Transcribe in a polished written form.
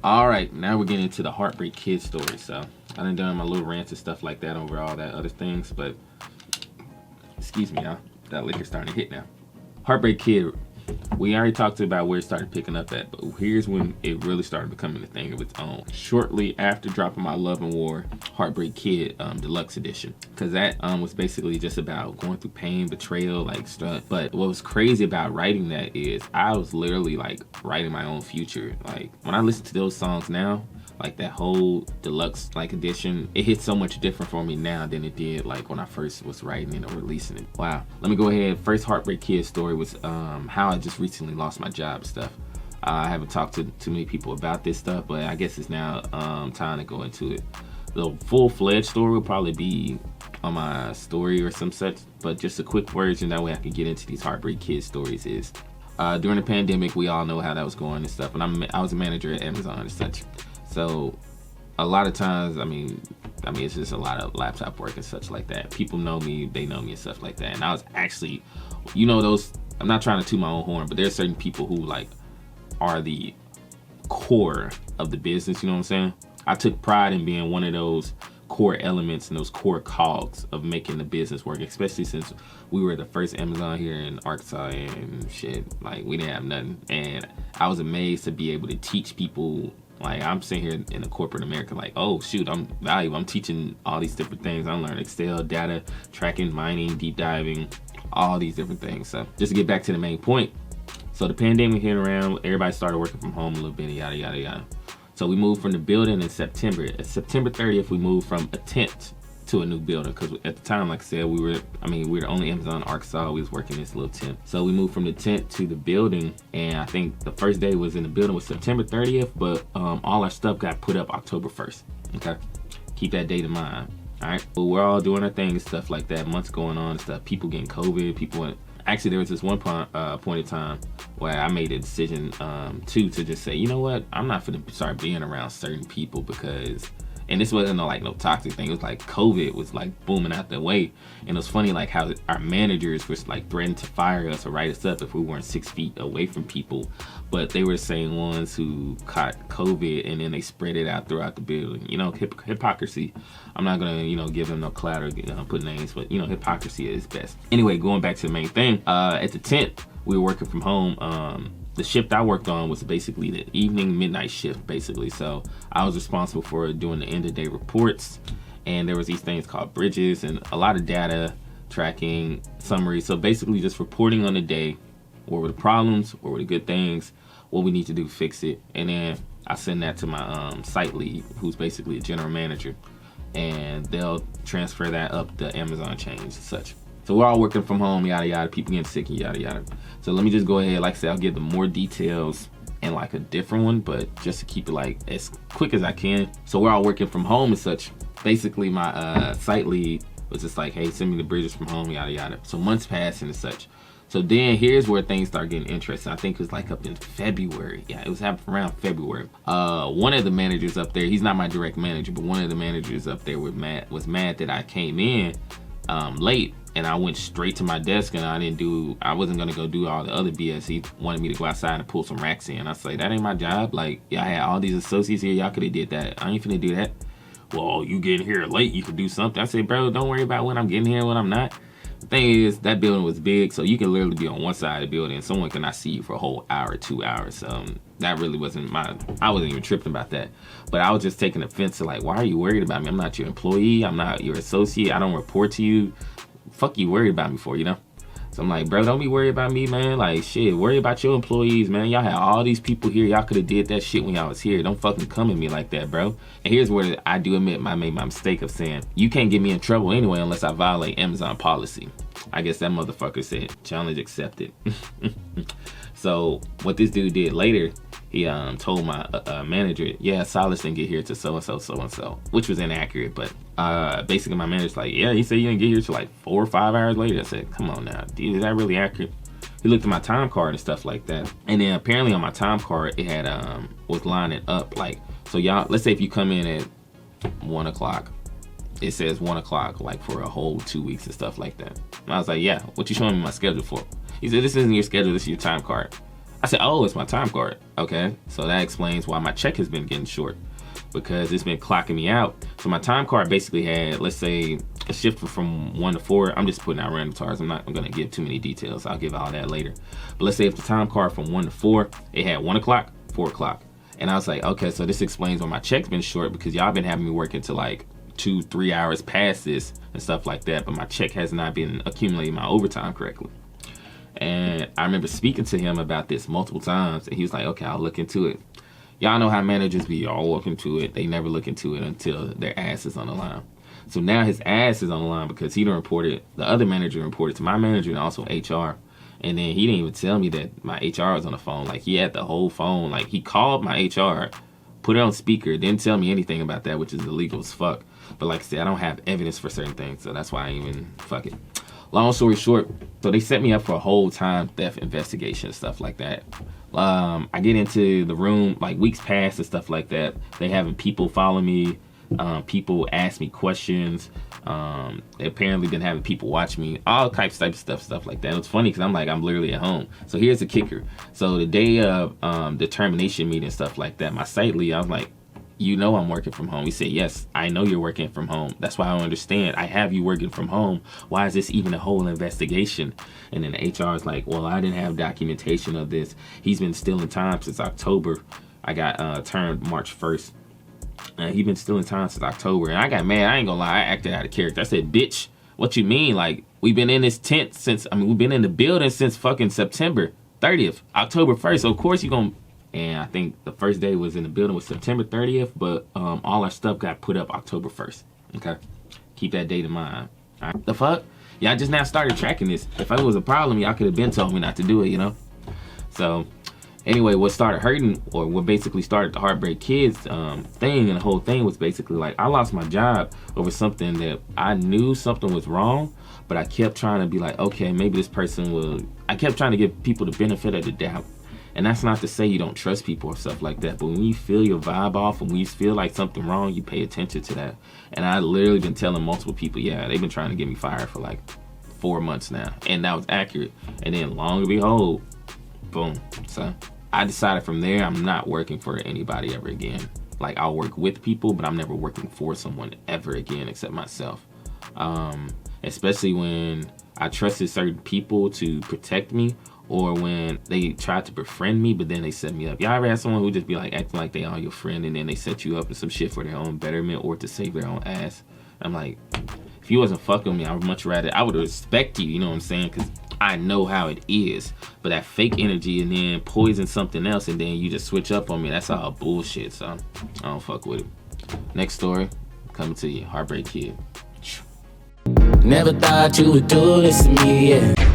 All right, now we're getting into the Heartbreak Kid story. So I done my little rants and stuff like that over all that other things, but excuse me, y'all. That liquor's starting to hit now. Heartbreak Kid, we already talked about where it started picking up at, but here's when it really started becoming a thing of its own. Shortly after dropping my Love and War Heartbreak Kid Deluxe Edition, because that was basically just about going through pain, betrayal, like stuff. But what was crazy about writing that is I was literally like writing my own future. Like when I listen to those songs now, like that whole deluxe like edition, it hits so much different for me now than it did like when I first was writing it or releasing it. Wow. Let me go ahead. First Heartbreak Kid story was how I just recently lost my job and stuff. I haven't talked to too many people about this stuff, but I guess it's now time to go into it. The full-fledged story will probably be on my story or some such, but just a quick version, that way I can get into these Heartbreak Kid stories is during the pandemic, we all know how that was going and stuff, and I was a manager at Amazon and such. So a lot of times, I mean, it's just a lot of laptop work and such like that. People know me, they know me and stuff like that. And I was actually, I'm not trying to toot my own horn, but there's certain people who like are the core of the business, you know what I'm saying? I took pride in being one of those core elements and those core cogs of making the business work, especially since we were the first Amazon here in Arkansas and shit, like we didn't have nothing. And I was amazed to be able to teach people. Like I'm sitting here in the corporate America like, oh shoot, I'm valuable. I'm teaching all these different things. I'm learning Excel, data, tracking, mining, deep diving, all these different things. So just to get back to the main point. So the pandemic hit around, everybody started working from home a little bit, yada, yada, yada. So we moved from the building in September. September 30th, we moved from a tent to a new building, because at the time, like I said, we were the only Amazon in Arkansas. We was working this little tent. So we moved from the tent to the building, and I think the first day was in the building was September 30th, but all our stuff got put up October 1st. Okay, keep that date in mind. All right, well, we're all doing our thing and stuff like that. Months going on and stuff. People getting COVID. Actually, there was this one point in time where I made a decision to just say, you know what, I'm not gonna start being around certain people because. And this wasn't no toxic thing. It was like COVID was like booming out the way. And it was funny like how our managers was like threatening to fire us or write us up if we weren't 6 feet away from people. But they were the same ones who caught COVID and then they spread it out throughout the building. You know, hypocrisy. I'm not gonna, give them no clout or put names, but hypocrisy is best. Anyway, going back to the main thing, at the tent, we were working from home. The shift I worked on was basically the evening midnight shift, basically. So I was responsible for doing the end of day reports, and there was these things called bridges and a lot of data tracking, summaries. So basically just reporting on the day, what were the problems, what were the good things, what we need to do to fix it. And then I send that to my site lead, who's basically a general manager, and they'll transfer that up the Amazon chains and such. So we're all working from home, yada, yada, people getting sick and yada, yada. So let me just go ahead, like I said, I'll give them more details in like a different one, but just to keep it like as quick as I can. So we're all working from home and such. Basically my site lead was just like, hey, send me the bridges from home, yada, yada. So months passed and such. So then here's where things start getting interesting. I think it was like up in February. Yeah, it was happening around February. One of the managers up there, he's not my direct manager, but one of the managers up there was mad that I came in late. And I went straight to my desk and I wasn't gonna go do all the other BS. He wanted me to go outside and pull some racks in. I say, that ain't my job. Like, y'all had all these associates here, y'all could have did that. I ain't finna do that. Well, you getting here late, you could do something. I say, bro, don't worry about when I'm getting here and when I'm not. The thing is, that building was big, so you can literally be on one side of the building and someone cannot see you for a whole hour, 2 hours. That really wasn't I wasn't even tripping about that. But I was just taking offense to like, why are you worried about me? I'm not your employee, I'm not your associate, I don't report to you. Fuck you worried about me for, So I'm like, bro, don't be worried about me, man. Like, shit, worry about your employees, man. Y'all had all these people here. Y'all could have did that shit when y'all was here. Don't fucking come at me like that, bro. And here's where I do admit I made my mistake of saying, you can't get me in trouble anyway unless I violate Amazon policy. I guess that motherfucker said, challenge accepted. So what this dude did later, he told my manager, yeah, Silas didn't get here to so-and-so, which was inaccurate. But basically my manager's like, yeah, he said you didn't get here till like 4 or 5 hours later. I said, come on now, dude, is that really accurate? He looked at my time card and stuff like that. And then apparently on my time card, it had was lining up like, so y'all, let's say if you come in at 1 o'clock, it says 1 o'clock like for a whole 2 weeks and stuff like that. And I was like, yeah, what you showing me my schedule for? He said, this isn't your schedule, this is your time card. I said, oh, it's my time card. Okay, so that explains why my check has been getting short, because it's been clocking me out. So my time card basically had, let's say, a shift from 1 to 4. I'm just putting out random times. I'm gonna give too many details. I'll give all that later. But let's say if the time card from 1 to 4, it had 1 o'clock, 4 o'clock. And I was like, okay, so this explains why my check's been short, because y'all been having me working to like 2-3 hours past this and stuff like that, but my check has not been accumulating my overtime correctly. And I remember speaking to him about this multiple times, and he was like, okay, I'll look into it. Y'all know how managers be, all look into it. They never look into it until their ass is on the line. So now his ass is on the line because he done reported, the other manager reported to my manager and also HR. And then he didn't even tell me that my HR was on the phone. Like, he had the whole phone. Like, he called my HR, put it on speaker, didn't tell me anything about that, which is illegal as fuck. But like I said, I don't have evidence for certain things, so that's why I even, fuck it. Long story short, so they set me up for a whole time theft investigation and stuff like that. I get into the room, like weeks pass and stuff like that. They having people follow me. People ask me questions. They apparently been having people watch me, all types of stuff like that. It's funny because I'm literally at home. So here's the kicker. So the day of the termination meeting and stuff like that, my site lead, I was like, you know I'm working from home. He said, yes, I know you're working from home. That's why I don't understand. I have you working from home. Why is this even a whole investigation? And then the HR is like, well, I didn't have documentation of this. He's been stealing time since October. I got turned March 1st. He's been stealing time since October. And I got mad. I ain't gonna lie. I acted out of character. I said, bitch, what you mean? Like, we've been in this tent since, we've been in the building since fucking September 30th, October 1st. So of course you gonna, and I think the first day was in the building was September 30th, but all our stuff got put up October 1st. Okay, keep that date in mind. All right. The fuck? Y'all just now started tracking this. If it was a problem, y'all could have been told me not to do it, you know? So anyway, what started hurting, or what basically started the Heartbreak Kids thing, and the whole thing was basically like, I lost my job over something that I knew something was wrong, but I kept trying to be like, okay, maybe this person will, I kept trying to give people the benefit of the doubt. And that's not to say you don't trust people or stuff like that, but when you feel your vibe off and when you feel like something wrong, you pay attention to that. And I literally been telling multiple people, yeah, they've been trying to get me fired for like 4 months now. And that was accurate. And then long and behold, boom. So I decided from there, I'm not working for anybody ever again. Like, I'll work with people, but I'm never working for someone ever again except myself. Especially when I trusted certain people to protect me, or when they tried to befriend me, but then they set me up. Y'all ever had someone who just be like acting like they are your friend, and then they set you up in some shit for their own betterment or to save their own ass? I'm like, if you wasn't fucking with me, I would much rather, I would respect you, you know what I'm saying? Because I know how it is. But that fake energy and then poison something else and then you just switch up on me, that's all bullshit, so I don't fuck with it. Next story, coming to you, Heartbreak Kid. Never thought you would do this to me, yeah.